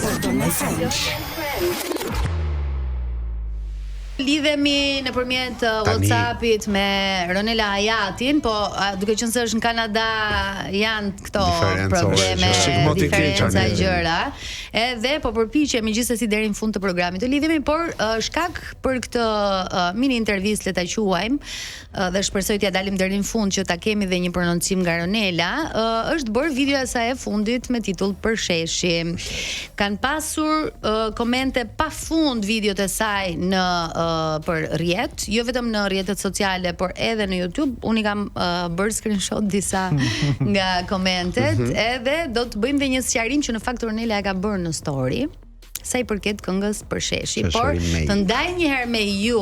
Gordon and Friends. Lidhemi nëpërmjet WhatsAppit me Ronela Hajatin, po duke qenë se është në Kanada janë këto probleme, diferenca gjëra. Edhe po përpiqemi gjithsesi deri në fund të programit të lidhemi, por shkak për këtë mini intervistë le ta quajmë dhe shpresoj t'ja dalim deri në fund që ta kemi dhe një prononcim nga Ronela, është bërë videoja e saj e fundit me titull Përsheshi. Kanë pasur komente pafund videot e saj në për rrjet, jo vetëm në rrjetet sociale, por edhe në YouTube. Unë i kam bërë screenshot disa nga komentet, edhe do të bëjmë dhe një sqarim që në fakt Ronela e ka bërë në story sa i përket këngës Përsheshi, por të ndaj një herë me ju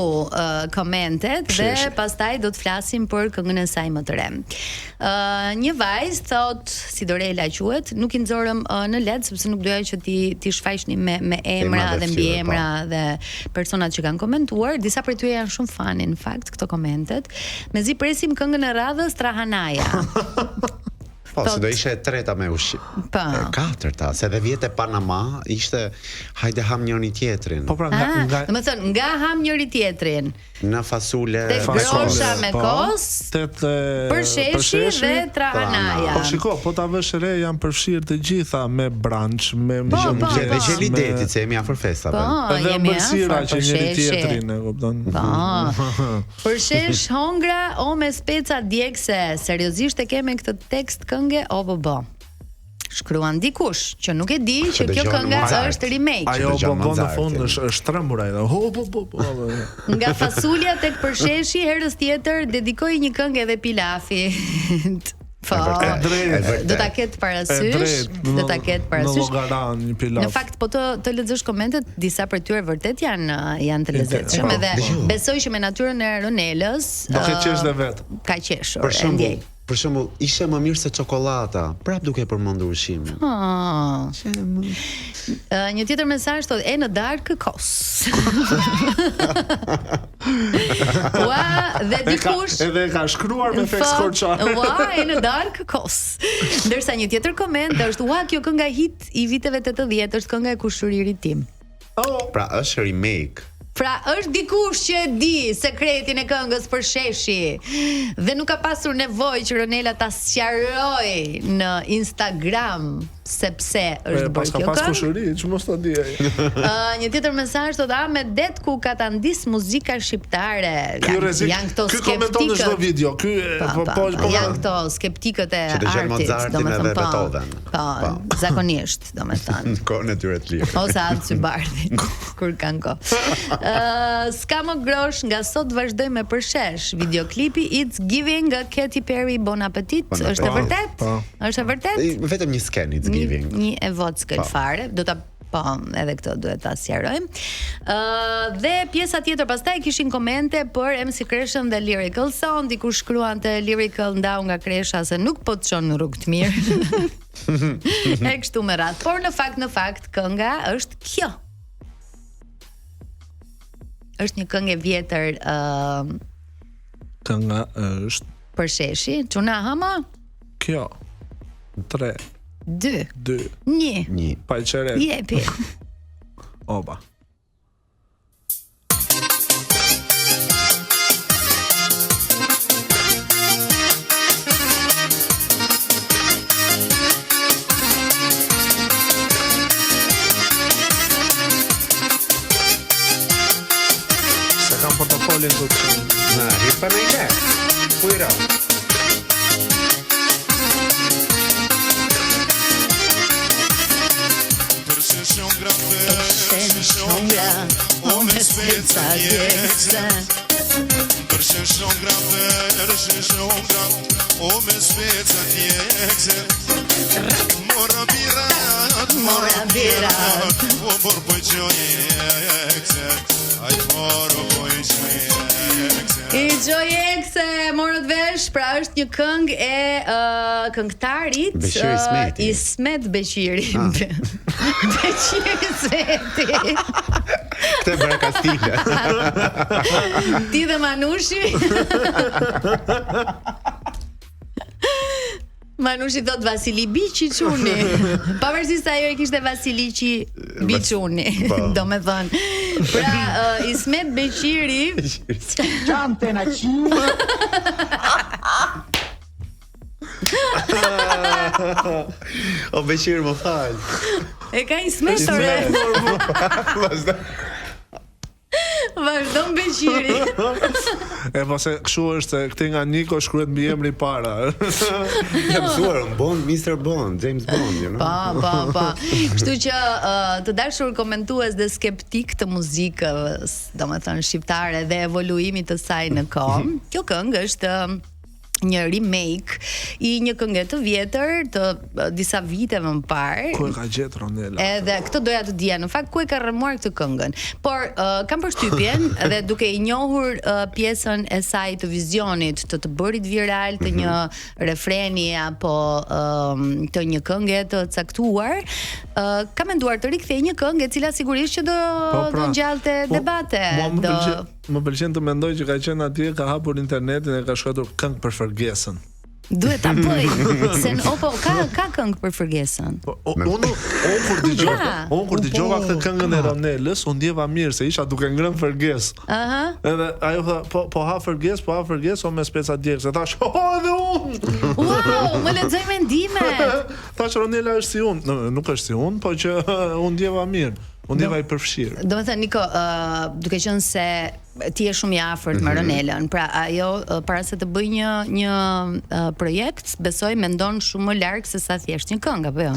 komentet dhe pastaj do të flasim për këngën e saj më të re. Një vajzë thot, si Dorela quhet, nuk i nxorëm në led sepse nuk doja që ti shfaqni me emra dhe mbiemra dhe personat që kanë komentuar. Disa prej tyre janë shumë fan në fakt këto komentet. Mezi presim këngën e radhës Trahanaja. Po, se do ishe e treta me ushqim. Katërta, se dhe vjetë e Panama ishte hajde ham njëri tjetrin. Po pra nga ham njëri tjetrin. Në fasule. Te grosha me kos, Përsheshi dhe Trahanaja. Po shiko, po ta vësh re janë përfshirë të gjitha me brunch, me dhe gjelidetit se jemi afër festave. Edhe mbëlsira që njëri tjetrin, e kupton. Përshesh hongra o me speca djegse. Seriozisht e keme këtë tekst këngë o bo. Shkruan dikush që nuk e di që kjo kënga është remake. Ajo bo në fund është trembur ai. Nga fasulja tek Përsheshi herës tjetër dedikoi një këngë edhe Pilafit. Po, do ta ketë parasysh, do ta ketë parasysh. Në fakt, po të lexosh komentet, disa prej tyre vërtet janë të lezetshme dhe besoj që me natyrën e Ronelës do të qesh dhe vet. Ka qeshur, e ndjej. Për shembull, ishte më mirë se çokolata, prap duke përmendur ushqimin. Një tjetër mesazh thotë e në darkë kos. Ua, dhe dikush edhe ka shkruar me feks korçar. Ua, e në darkë kos. Ndërsa një tjetër koment është ua, kjo kënga hit i viteve 80 është kënga e kushëririt tim. Pra është remake. Pra është dikush që e di sekretin e këngës Përsheshi dhe nuk ka pasur nevojë që Ronela ta sqaroj në Instagram sepse është bërë kjo pas kushëri, që mos ta di ai. Një tjetër mesazh thotë me det ku ka ta ndis muzika shqiptare. Janë këto skeptikët. Ky komenton në çdo video. Ky janë këto skeptikët e artit, domethënë po, zakonisht, domethënë. Kohën e tyre të lirë. Ose atë bardhin kur kanë kohë. S'ka më grosh nga sot vazhdoj me Përshesh. Videoklipi It's Giving a Katy Perry Bon Appetit. Është e vërtet? Është e vërtet? Vetëm një sken It's Giving. Një e vockël fare. Do ta edhe këtë duhet ta sqarojmë. Dhe pjesa tjetër pastaj kishin komente për MC Kreshën dhe Lyrical Sound. Diku shkruante Lyrical ndau nga Kresha se nuk po të çon në rrugë të mirë. E kështu me radhë. Por në fakt kënga është kjo. Është një këngë e vjetër. Kënga është Përsheshi, çuna hama? Kjo. 3 2 1 pa qeret. Jepi. Oba. Se kam portofolin të të... Hirpa me i le. Pujra. O me speca djegse. Përshesh o me speca djegse. Mora birat o borpoj gjojekse. Aj borpoj gjojekse. I Gjojekse morët vesh, pra është një këngë e këngëtarit Ismet Beqiri. Beqiri Ismeti. Këtë bëra Kastile. Ti dhe Manushi. Manushi thot Vasili Biçi çuni. Pavarësisht se ajo e kishte Vasiliçi Biçuni, domethënë. Pra Ismet Beqiri Çante na qiu. O Beqir më fal. E ka Ismet ore. Vazhdon Beqiri. E pse kështu është se këtej nga Niko shkruhet mbi emri para. Jam mësuar Bond, Mr. Bond, James Bond, you know. Pa. Kështu që të dashur komentues dhe skeptik të muzikës, domethënë shqiptare dhe evoluimit të saj në kohë, kjo këngë është një remake i një këngë të vjetër të disa viteve më parë. Ku e ka gjetë Ronela? Edhe këtë doja të dija, në fakt ku e ka rrëmuar këtë këngën. Por kam përshtypjen dhe duke I njohur pjesën e saj të vizionit të bërit viral të një refreni apo të një këngë të caktuar, kam menduar të rikthej një këngë e cila sigurisht që do ngjallte debate. Më pëlqen të mendoj që ka qenë atje, ka hapur internetin e ka shkruar këngë për Fergesën. Duhet ta bëj. Se ka këngë për Fergesën. Unë kur dëgjova këtë këngën e Ronelës, u ndjeva mirë se isha duke ngrënë Ferges. Edhe ajo tha, po ha Ferges o me speca djegës. E thash, edhe unë. Wow, më lexoj mendimet. Thash Ronela është si unë. Nuk është si unë, po që u ndjeva mirë. Unë ndjeva I përfshirë. Domethënë Niko, duke qenë se ti je shumë I afërt me Ronelën, pra ajo para se të bëj një projekt, besoj mendon shumë më larg se sa thjesht një këngë apo jo?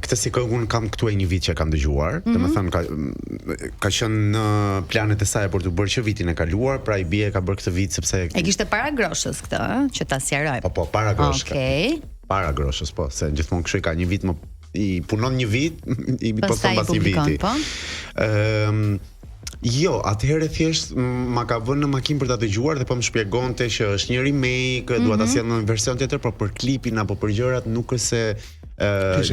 Këtë si këngë unë kam këtu një vit që kam dëgjuar, domethënë ka qenë në planet e saj për të bërë që vitin e kaluar, pra I bie ka bërë këtë vit sepse e kishte para groshës këtë, që ta sqaroj. Po, para groshës. Okej. Para groshës, po, se gjithmonë kështu ka një vit më I punon një vit, I poston pas një viti. Jo, atëherë thjesht ma ka vënë në makinë për ta dëgjuar dhe po më shpjegonte që është një remake, dua ta sjell në një version tjetër, por për klipin apo për gjërat nuk është se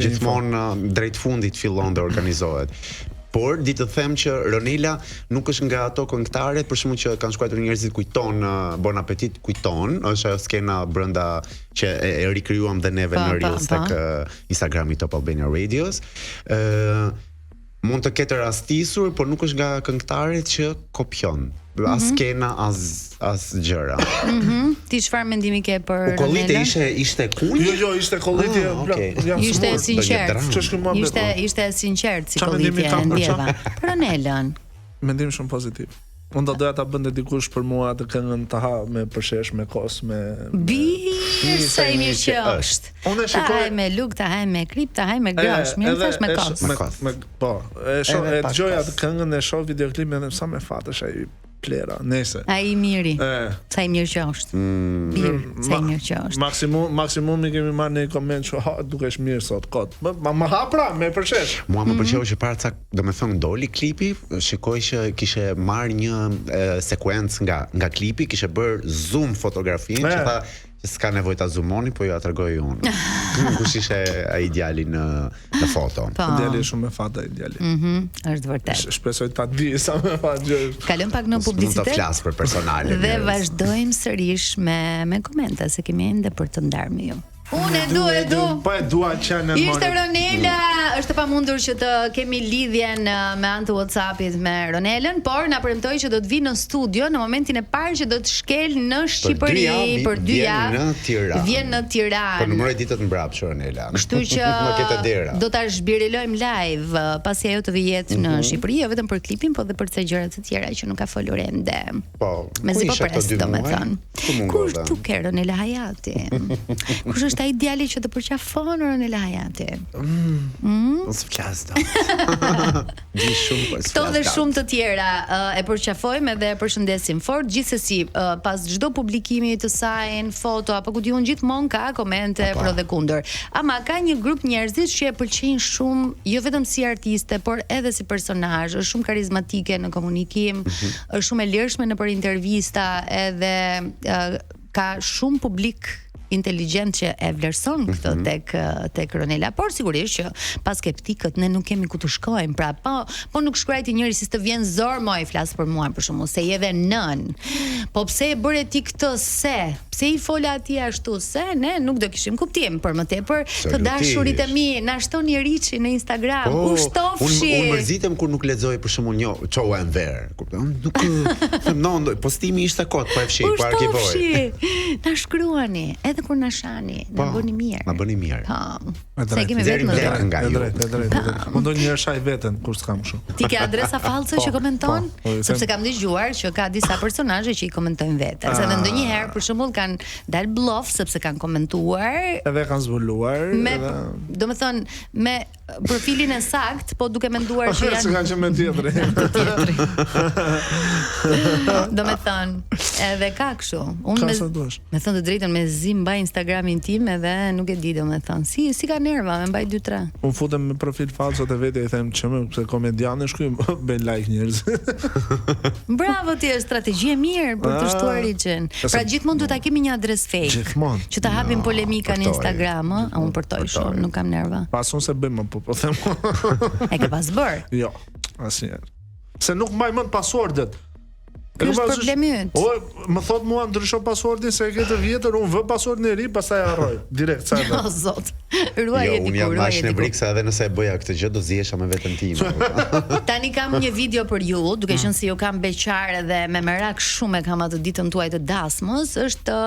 gjithmonë drejt fundit fillon dhe organizohet. Por ditë të them që Ronela nuk është nga ato këngëtarët për shkakun që kanë shkruar njerëzit kujton Bon Appetit kujton, është ajo skena brenda që e rikrijuam dhe neve në Reels tek Instagrami Top Albania Radios. Mund të ketë rastisur, por nuk është nga këngëtarët që kopjon. As skena, as gjëra. Ti çfarë mendimi ke për Ronelën? Ishte cool? Jo, ishte kolliti. Ishte sinqert. Ishte sinqert si kolliti ndjeva. Për Ronelën. Mendim shumë pozitiv. Unë do doja ta bënte dikush për mua atë këngën ta ha me përshesh, me kos, me sa I mirë që është. Unë Ta haj me luk, ta haj me krip, ta haj me grosh, mirë thash me kos. Po, e dëgjoj atë këngën, e shoh videoklipin dhe sa me fat është ai plera, nese. Ai miri. Sa I mirë që është. Sa I mirë që është. Maksimumi kemi marrë në koment që dukesh mirë sot kot. Ma ha pra me përshesh. Mua më pëlqeu që para ca, domethënë doli klipi, shikoj që kishe marrë një sekuencë nga klipi, kishe bër zoom fotografinë, që tha që s'ka nevojë ta zoomoni, po ju ja tregoj unë. Kush ishte ai djali në foto. Djali është shumë me fat ai djali. Është vërtet. Shpresoj ta di sa me fat gjë. Kalojm pak në publicitet. Mund të flas për personale. Dhe vazhdojmë sërish me komente se kemi ende për të ndarë me ju. Unë du. Po e dua qenë. Ishte Ronela, është pamundur që të kemi lidhjen me anë të WhatsAppit me Ronelën, por na premtoi që do të vinë në studio në momentin e parë që do të shkel në Shqipëri për 2 javë. Vjen në Tiranë. Po numëroj ditët mbrapsht Ronela. Kështu që do ta zhbirilojmë live pasi ajo të vjet në Shqipëri, jo vetëm për klipin, por edhe për të gjërat të tjera që nuk ka folur ende. Po. Mezi po pres, domethënë. Kush duke Ronela Hayati? Kush është ai djali që të përqafon Ronela Hayati? Mos flas do. Di shumë pas. Këto dhe shumë të tjera e përqafojmë dhe e përshëndesim fort. Gjithsesi, pas çdo publikimi të saj në foto apo ku diun gjithmonë ka komente pro dhe kundër. Ama ka një grup njerëzish që e pëlqejnë shumë, jo vetëm si artiste, por edhe si personazh, është shumë karizmatike në komunikim, është shumë e lirshme nëpër intervista, edhe ka shumë publik inteligjent që e vlerëson këtë tek Ronela, por sigurisht që pas skeptikët ne nuk kemi ku të shkojmë. Pra po nuk shkruaj ti njëri si të vjen zor moj flas për mua për shkakun se je dhe nën. Po pse e bëre ti këtë se? pse I fola atij ashtu, se ne nuk do kishim kuptim, por më tepër të dashurit e mi na shton Riçi në Instagram. U shtofshi. Unë mërzitem kur nuk lexoj për shembull një Çoa Enver. Kupton? Nuk no, postimi ishte kot, po e fshi, po arkivoj. Na shkruani, edhe kur na shani, na bëni mirë. Na bëni mirë. Po. Se kemi vetëm nga ju. Unë do një herë shaj veten kur s'kam kështu. Ti ke adresa fallse që komenton? Sepse kam dëgjuar që ka disa personazhe që I komentojnë vetë. Se edhe ndonjëherë për shembull kanë dal bluff sepse kanë komentuar. Edhe kanë zbuluar. Domethënë me profilin e sakt, po duke menduar që janë. Se kanë qenë me tjetri. Domethënë, edhe ka kështu. Unë me thënë të drejtën me zi mbaj Instagramin tim edhe nuk e di domethënë. Si ka nerva, me mbaj 2-3. Unë futem me profil falsot e vetë I them çmë pse komedianë shkruajmë bën like njerëz. Bravo ti, është strategji e mirë për të shtuar Riçin. Pra gjithmonë duhet ta kemi një adresë fake. Gjithmonë. Që ta hapim polemika në Instagram, ë? Unë përtoj shumë, nuk kam nerva. Pasun se bëjmë po them. E ke pas bër? Jo, asnjëherë. Se nuk mbaj mend pasuardet. Ky është problemi yt. O, më thot mua ndrysho pasuardin se e ke të vjetër, unë vë pasuardin e ri, pastaj harroj. Direkt sa. O zot. Ruaj e diku. Unë jam mash në briksa edhe nëse e bëja këtë gjë do zihesha me veten time. Tani kam një video për ju, duke qenë se ju kam beqar dhe me merak shumë e kam atë ditën tuaj të dasmës, është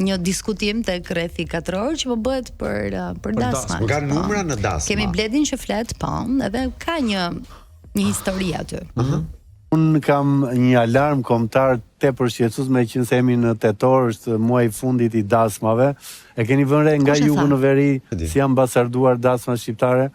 një diskutim tek rrethi katror që po bëhet për dasma. Nga numra në dasma. Kemi Bledin që flet, po, edhe ka një histori aty. Unë kam një alarm kombëtar tepër shqetësues me që jemi në tetor, është muaji I fundit I dasmave. E keni vënë re nga jugu në veri si janë basarduar dasmat shqiptare.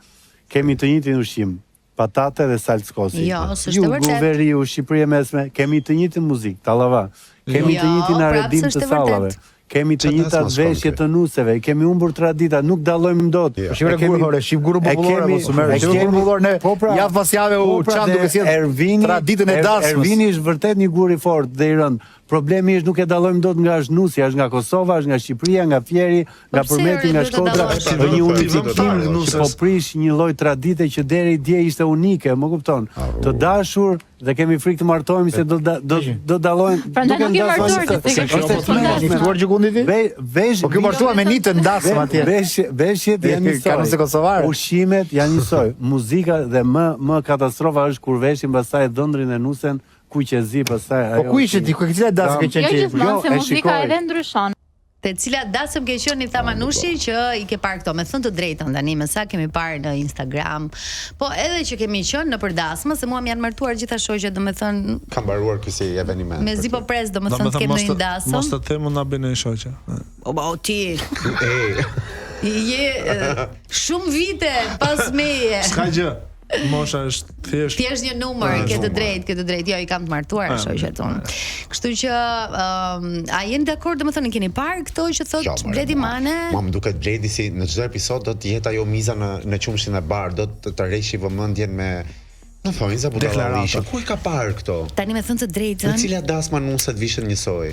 Kemi të njëjtin ushqim, patate dhe salckosi. Jo, s'është vërtet. Jugu, veriu, Shqipëria e mesme, kemi të njëjtin muzikë, tallava. Kemi të njëjtin aredim të sallave. Kemi të njëjtat veshje të nuseve, kemi humbur tradita, nuk dallojmë dot. Shqip guru popullore apo sumer. Shqip guru popullor ne javë pas jave u çan duke sjell traditën e dasmës. Ervini është vërtet një gur I fortë dhe I rënd. Problemi është nuk e dallojmë dot nga Zhnusja, është nga Kosova, është nga Shqipëria, nga Fieri, nga Përmeti, nga Shkodra, është një unifikim që po prish një lloj tradite që deri dje ishte unike, më kupton? Të dashur dhe kemi frikë të martohemi se do dallojmë. Prandaj nuk I martuar ti. Është gjikundi ti? Vesh. Po ky martua me nitën dasëm atje. Veshjet janë njësoj. Ushqimet janë njësoj. Muzika dhe më katastrofa është kur veshin pastaj dhëndrin e nusen ku që zi pastaj ajo. Po ku ishe ti? Ku cila dasë ke qenë? Jo gjithmonë se muzika edhe ndryshon. Te cila dasëm ke qenë I tha Manushi që I ke parë këto, me thënë të drejtën tani, me sa kemi parë në Instagram. Po edhe që kemi qenë në përdasmë, se mua më janë martuar gjitha shoqjet, domethënë kam mbaruar ky si eveniment. Me zi po pres, domethënë të kemi në dasëm. Mos të them na bëni shoqja. O ti. Je shumë vite pas meje. S'ka gjë. Mosha është thjesht një numër, ke të drejtë. Jo, I kam të martuar shoqet unë. Kështu që a jeni dakord, domethënë keni parë këto që thot Bledi Mane? Më duket Bledi si në çdo episod do të jetë ajo miza në qumshin e bar, do të rreshi vëmendjen me Në thonjë Budallari, ku I ka parë këto? Tani me thënë të drejtën. Në cila dasma nuset vishën njësoj?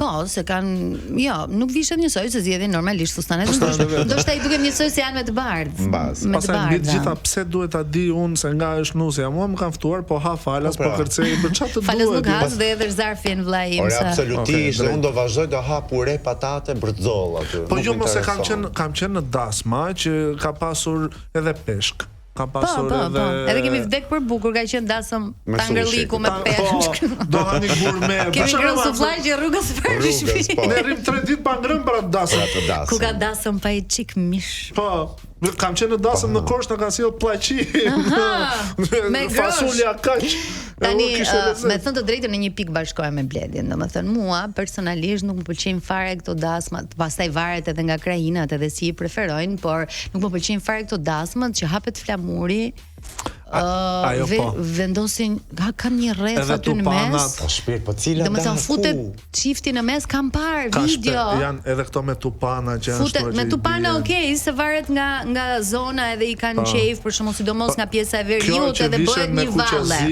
Po, se kanë, jo, nuk vishën njësoj, se zgjedhin normalisht fustanet. Ndoshta I duken njësoj se janë me të bardhë. Me të bardhë. Gjitha pse duhet ta di unë se nga është nusja. Mua më kanë ftuar, po ha falas, po kërcej, për çfarë të duhet? Falas nuk has dhe edhe zarfin vllai im. Ore absolutisht, unë do vazhdoj të ha pure patate bërzoll aty. Po jo, mos e kam qenë në dasma që ka pasur edhe peshk. Ka pasur edhe kemi vdek për bukur, ka qenë dasëm tangërliku me peshk. Do hani gurme. Kemi ngrënë suflaqe rrugës për shtëpi. Ne rrim 3 ditë pa ngrënë për atë dasëm. Ku ka dasëm pa I çik mish. Po, kam qenë në dasëm në Korçë, na ka sjell pllaqi. Me fasulja kaq. Tani, me thënë të drejtën në një pikë bashkohem me Bledin. Domethënë mua personalisht nuk më pëlqejnë fare këto dasmat. Pastaj varet edhe nga krajinat edhe si I preferojnë, por nuk më pëlqejnë fare këto dasmat që hapet flamuri. Vendosin kam një rreth aty në mes. Po shpirt, po cila dasmë? Domethënë futet çifti në mes, kam parë video. Janë edhe këto me tupana që janë shtuar. Me tupana okay, se varet nga zona edhe I kanë qejf, për shembull sidomos nga pjesa e veriut edhe bëhet një valle.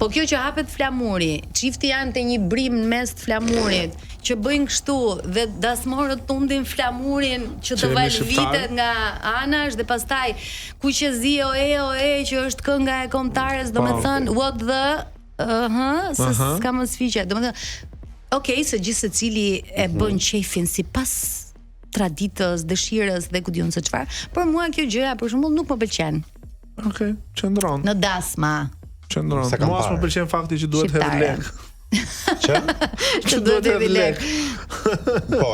Po kjo që hapet flamuri, çifti janë te një brim në mes të flamurit, që bëjnë kështu dhe dasmorët tundin flamurin që të valvitet nga anash dhe pastaj kuqezi oe që është kënga e kombëtares, domethënë what the s'ka më sfiqe, domethënë Okej, se gjithë secili e bën qefin sipas traditës, dëshirës dhe ku diun se çfarë, por mua kjo gjëja për shembull nuk më pëlqen. Okej, qëndron. Në dasma. Qëndron. Mua më pëlqen fakti që duhet hedh lek. Që duhet hedh lek. Po,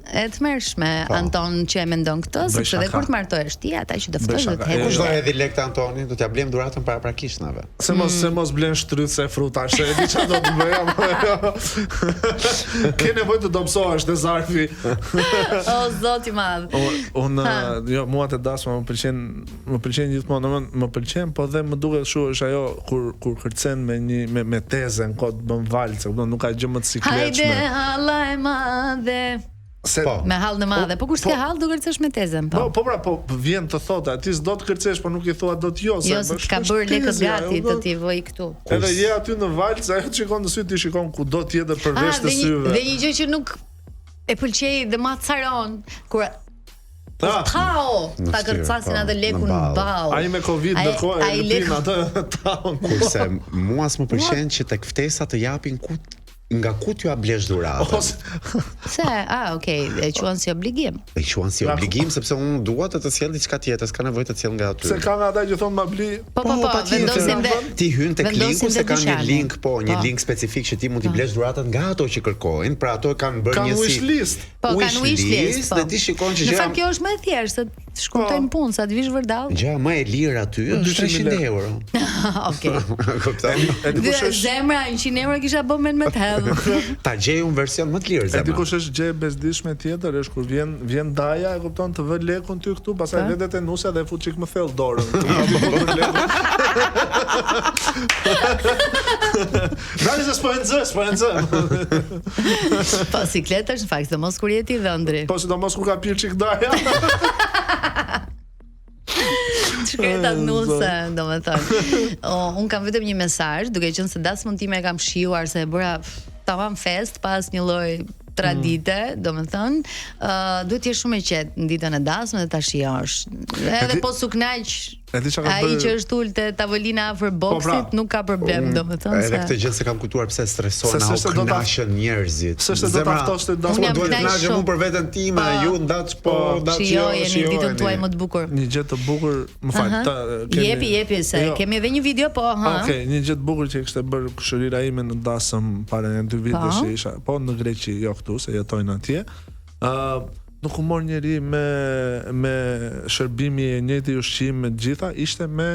E të mërshme, Anton që e mendon këtë, sepse dhe kur të martohesh ti, ata që dëftosh do të hedhin. kush do hedhi lek të Antoni, do t'ja blem dhuratën paraprakisht nave. Se mos blen shtrydhse e frutash, se e di çfarë do të bëj. Ke nevojë të dobësohesh te zarfi. O zoti i madh. Jo, mua të dasma më pëlqen gjithmonë, më pëlqen, po dhe më duket kështu është ajo kur kërcen me tezën, kod bën valse, nuk ka gjë më të sikletshme. Hajde halla e madhe. Me hall në madhe, po kur s'ke hall do kërcesh me tezën, po. Po vjen të thotë, ti s'do të kërcesh, po nuk i thua dot jo, se ka bërë lekët gati të ti voj këtu. Edhe je aty në valc, ajo shikon në sy, ti shikon kudo tjetër përveç të syve. Dhe një gjë që nuk e pëlqej dhe ma caron, kur tao, ta kërcasin atë lekun bau. Ai me Covid në kohë e lupin atë taun. Kurse mua s'më pëlqen që tek ftesa të japin nga ku t'ju blesh dhuratën. Se, okay, e quan si obligim. E quan si obligim sepse unë dua të sjell diçka tjetër, s'ka nevojë të sjell nga aty. Se kanë ata që thonë ma bli. Po, vendosin dhe ti hyn tek linku se kanë një link, një link specifik që ti mund t'i blesh dhuratën nga ato që kërkojnë, pra ato kanë bërë një wishlist. Po, kanë wishlist. Dhe ti shikon që në fakt kjo është më e thjeshtë, se shkuntojnë punë, sa të vish vërdall. Gjë më e lirë aty është 300 euro. Okej. Zemra 100 euro kisha bën me të hedh. Ta gjej un version më të lirë zemra. E dikush është gjë bezdishme tjetër, është kur vjen daja, e kupton, të vë lekun ty këtu, pastaj vetet e nusja dhe fut çik më thellë dorën. Dali se s'po e nxë. Po sikletash në fakt, mos kur jeti dhëndri. Po sidomos kur ka pirë çik daja. Shkreta nuse, domethënë. Un kam vetëm një mesazh, duke qenë se dasmën time e kam shijuar se e bëra tamam fest pas një lloj tradite, domethënë, duhet të jesh shumë i qetë në ditën e dasmës dhe ta shijosh. Edhe po su knaq, ai që është ul te tavolina afër boksit nuk ka problem, domethënë. Edhe këtë gjë se kam kuptuar pse streson au kënaqën njerëzit. Se do ta ftosh të dasmën, duhet të kënaqem unë për veten time, ju ndaç shijojeni ditën tuaj më të bukur. Një gjë të bukur, më fal, jepi se kemi edhe një video, po, Okej, një gjë të bukur që kishte bërë kushërira ime në dasëm para 2 vitesh që isha, po në Greqi, jo këtu, se jetojnë atje. Nuk u mor njeri me shërbimi e njëjti ushqim me të gjitha, ishte me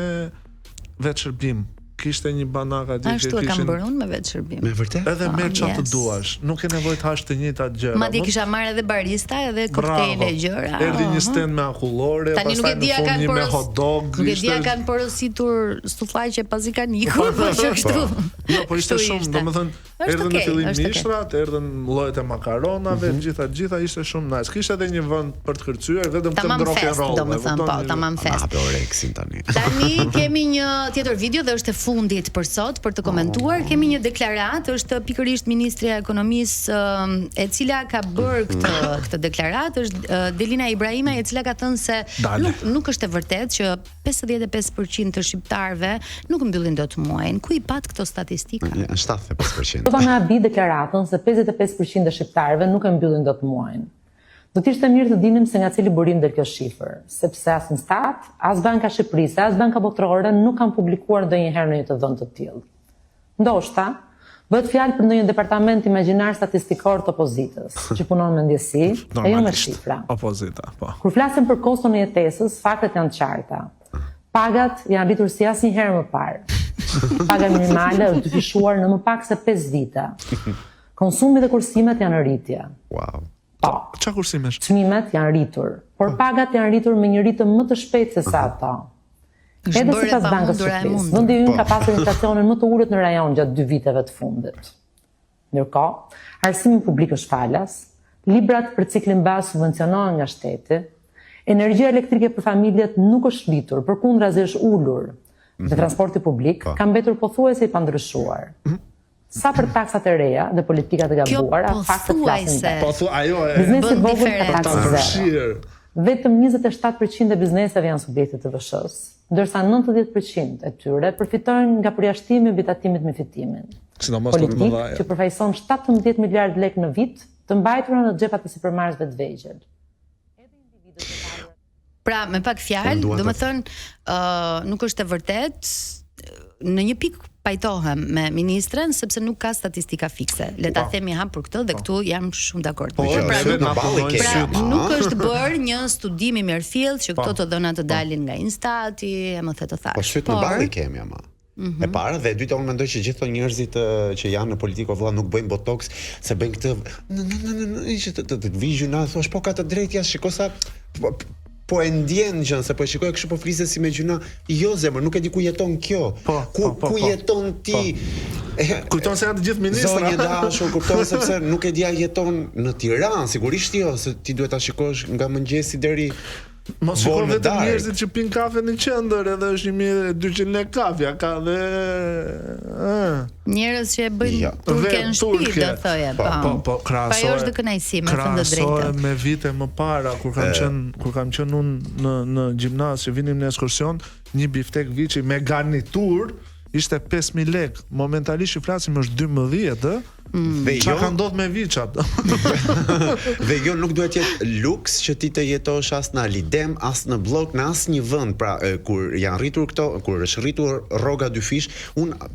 vetë shërbim. Kishte një banak aty që ashtu e kam bërë unë me vetë shërbim. Me vërtet? Edhe merr çfarë të duash. Nuk ke nevojë të hash të njëjtat gjëra. Madje kisha marrë edhe barista edhe koktejle gjëra. Erdhi një stend me akullore, pastaj në fund një me hot dog. Nuk e dia kanë porositur suflaqe pasi kanë ikur, po që kështu. Jo, po ishte shumë, domethënë erdhën në fillim mishrat, erdhën llojet e makaronave, gjitha ishte shumë nice. Kishte edhe një vend për të kërcyer, vetëm të rock and roll. Domethënë po, tamam fest. Tani. Tani kemi një tjetër video dhe është e fundit për sot për të komentuar. Kemi një deklaratë, është pikërisht Ministria e Ekonomisë e cila ka bërë këtë deklaratë, është Delina Ibrahima, e cila ka thënë se nuk është e vërtetë që 55% të shqiptarëve nuk mbyllin dot muajin. Ku i pat këto statistika? 75%. Do na bi deklaratën se 55% e shqiptarëve nuk e mbyllin dot muajin. Do të ishte mirë të dinim se nga cili burim del kjo shifër, sepse as në stat, as Banka e Shqipërisë, as Banka Botërore nuk kanë publikuar ndonjëherë në një të dhënë të tillë. Ndoshta, bëhet fjalë për ndonjë departament imagjinar statistikor të opozitës, që punon me ndjesi, e jo me shifra. Opozita, po. Kur flasim për koston e jetesës, faktet janë të qarta. Pagat janë rritur si asnjëherë më parë. Paga minimale është dyfishuar në më pak se 5 vite. Konsumi dhe kursimet janë në rritje. Wow. Po. Çfarë kursimesh? Çmimet janë rritur, por pagat janë rritur me një ritëm më të shpejtë se sa ato. Edhe sipas Bankës së Shqipërisë, vendi ynë ka pasur inflacionin më të ulët në rajon gjatë 2 viteve të fundit. Ndërkohë, arsimi publik është falas, librat për ciklin bazë subvencionohen nga shteti, energjia elektrike për familjet nuk është rritur, përkundrazi është ulur, dhe transporti publik ka mbetur pothuajse i pandryshuar. Sa për taksat e reja dhe politikat e gabuara, faktet flasin vetë. Biznesi vogël ka taksë zero. Vetëm 27% e bizneseve janë subjekte të VSH-s, ndërsa 90% e tyre përfitojnë nga përjashtimi mbi tatimit me fitimin. Politik që përfaqëson 17 miliard lekë në vit të mbajtura në xhepat e sipërmarrësve të vegjël. Pra, me pak fjalë, domethënë, nuk është e vërtet, në një pikë pajtohem me ministren sepse nuk ka statistika fikse. Le ta themi për këtë dhe këtu jam shumë dakord. Nuk është bërë një studim i mirëfillt që këto të dhëna të dalin nga Instati, e më the të thash. Po syt në balli kemi ama. E para dhe e dyta unë mendoj që gjithë njerëzit që janë në politikë vëlla nuk bëjnë botox, se bëjnë këtë të vijë na thosh po ka të drejtë jashtë shiko sa po e ndjen gjën se po e shikoj kështu po flisë si me gjuna. Jo zemër, nuk e di ku jeton kjo. Ku jeton ti? Kujton se janë të gjithë ministra. Zonjë dashur, kupton sepse nuk e di a jeton në Tiranë, sigurisht jo, se ti duhet ta shikosh nga mëngjesi deri mos shikon vetëm njerëzit që pinë kafe në qendër, edhe është 1200 lekë kafja, ka dhe njerëz që e bëjnë turke në shtëpi, do thoje, po ajo është kënaqësi me thënë të drejtën. Krahasohem me vite më para kur kam qenë unë në gjimnaz që vinim në ekskursion, një biftek viçi me garnitur ishte 5000 lekë. Momentalisht që flasim është 12, Dhe çka ka ndodhur me viçat. Dhe jo nuk duhet jetë luks që ti të jetosh as në Alidem, as në blok, në asnjë vend. Pra kur janë rritur këto, kur është rritur rroga dyfish,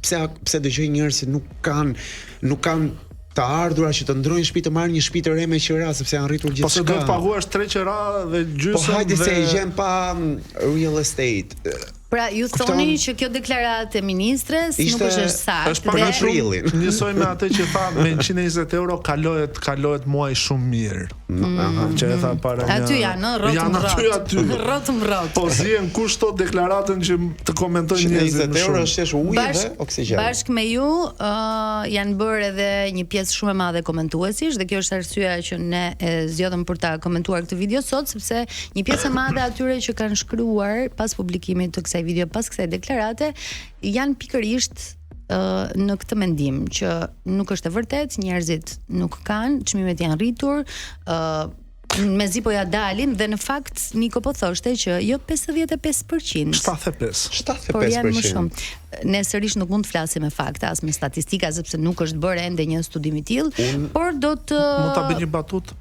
pse dëgjoj njerëz që nuk kanë të ardhura që të ndrojnë shtëpi të marrin një shtëpi të re me qira sepse janë rritur gjithçka. Po se do të paguash 3 qira dhe gjysmë. Po hajde se e gjen pa real estate. Pra, ju thoni që kjo deklaratë e ministres nuk është saktë. Është pak shumë njësoj me atë që tha me 120 euro kalohet muaj shumë mirë. Që e tha para një. Aty janë, rrotëm rrot. Po zien kush thot deklaratën që të komentojnë njerëzit. 120 euro është ujë dhe oksigjen. Bashkë me ju janë bërë edhe një pjesë shumë e madhe komentuesish dhe kjo është arsyeja që ne e zgjodhëm për ta komentuar këtë video sot sepse një pjesë e madhe atyre që kanë shkruar pas publikimit të video pas kësaj deklarate janë pikërisht në këtë mendim që nuk është e vërtet, njerëzit nuk kanë, çmimet janë rritur, mezi po ja dalin dhe në fakt Niko po thoshte që jo 55%, 75%. Por janë më shumë. Ne sërish nuk mund të flasim me fakte as me statistika sepse nuk është bërë ende një studim i tillë, por do të mund ta bëj një batut.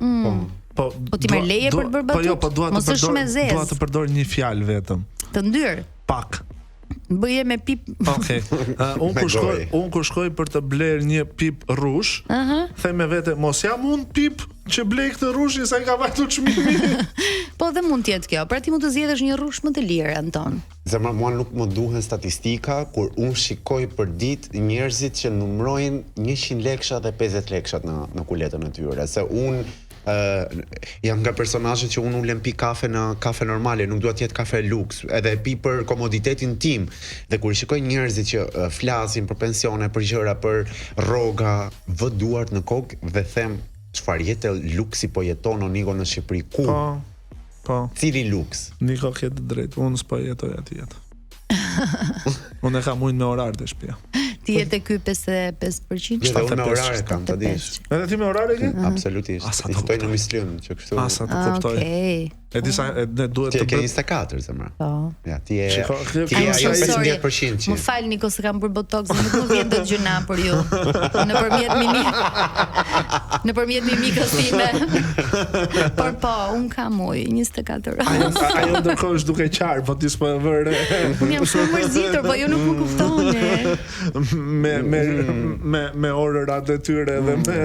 Po ti merr leje për të bërë batut? Mos është shumë e zezë. Dua të përdor një fjalë vetëm. Të ndyrë. Pak. Bëje me pip. Okej. Unë kur shkoj për të bler një pip rrush, them me vete, mos jam unë pip që blej këtë rrushi sa i ka vajtur çmimi. Po dhe mund të jetë kjo. Pra ti mund të zgjedhësh një rrush më të lirë, Anton. Zemra, mua nuk më duhen statistika kur unë shikoj për ditë njerëzit që numrojnë 100 leksha dhe 50 lekshat në kuletën e tyre, se unë jam nga personazhet që unë ulem pi kafe në kafe normale, nuk dua të jetë kafe luks, edhe pi për komoditetin tim. Dhe kur shikoj njerëzit që flasin për pensione, për gjëra, për rroga, vë duart në kokë dhe them çfarë jetë luksi po jeton Niko në Shqipëri? Ku? Po. Cili luks? Niko ka drejt, unë s'po jetoj aty jetë. Unë kam ujnë me orar të shtëpia. Ti jetë ky 55%? Edhe unë me orare kam, të dish. Edhe ti me orare ke? Absolutisht. I ftoj në Mislym, që kështu. Asa të kuptoj. E disa ne duhet të bëj 24 zemra. Po. Ja, ti je ajo 50%. Më fal Niko se kam bërë botox, nuk më vjen dot gjuna për ju. Nëpërmjet mimikës time. Por po, un kam ujë 24 orë. Ajo ndërkohë është duke qarë, po ti s'po e vëre. Unë jam shumë mërzitur, po ju nuk më kuftoni. Me orërat e tyre dhe me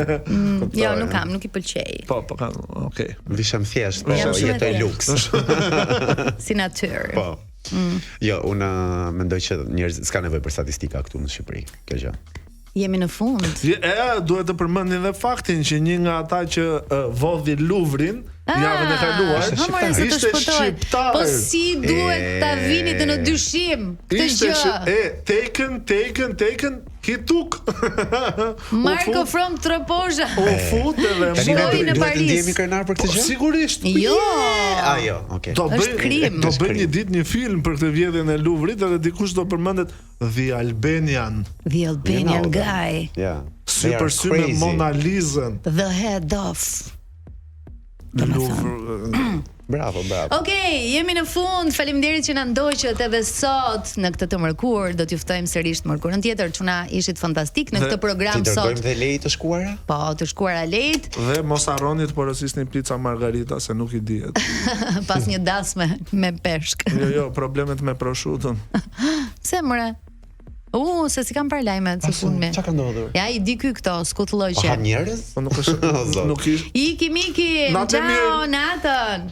jo, nuk kam, nuk i pëlqej. Po kam, okay. Vishem thjesht, po jetoj luks. Si natyrë. Po. Jo, unë mendoj që njerëzit s'ka nevojë për statistika këtu në Shqipëri, kjo gjë. Jemi në fund. Duhet të përmendim edhe faktin që një nga ata që vodhi Luvrin javën e kaluar ishte shqiptar. Po si duhet ta vini të në dyshim këtë gjë? Taken he took. Marko from Tropozha. U fut edhe shkoi në Paris. Ndihemi krenar për këtë gjë? Sigurisht. Jo. Jo, okay. Do bëj një ditë një film për këtë vjedhjen e Luvrit edhe dikush do përmendet The Albanian. The Albanian guy. Yeah. Si për sy me Mona Lisën. The head of Louvre. Bravo. Okej, jemi në fund. Faleminderit që na ndoqët edhe sot në këtë të mërkur. Do t'ju ftojmë sërish të mërkurën tjetër. Çuna ishit fantastik në këtë program sot. Ti dërgojmë dhe lejt të shkuara? Po, të shkuara lejt. Dhe mos harroni të porosisni pizza margarita se nuk i dihet. Pas një dasme me peshk. Jo, problemet me prosciuton. Pse more? Se si kam parë lajmet së fundmi. Çka ka ndodhur? Ja i di ky këto skutullëqe. Pa njerëz? Po nuk është. Iki. Ciao, natën.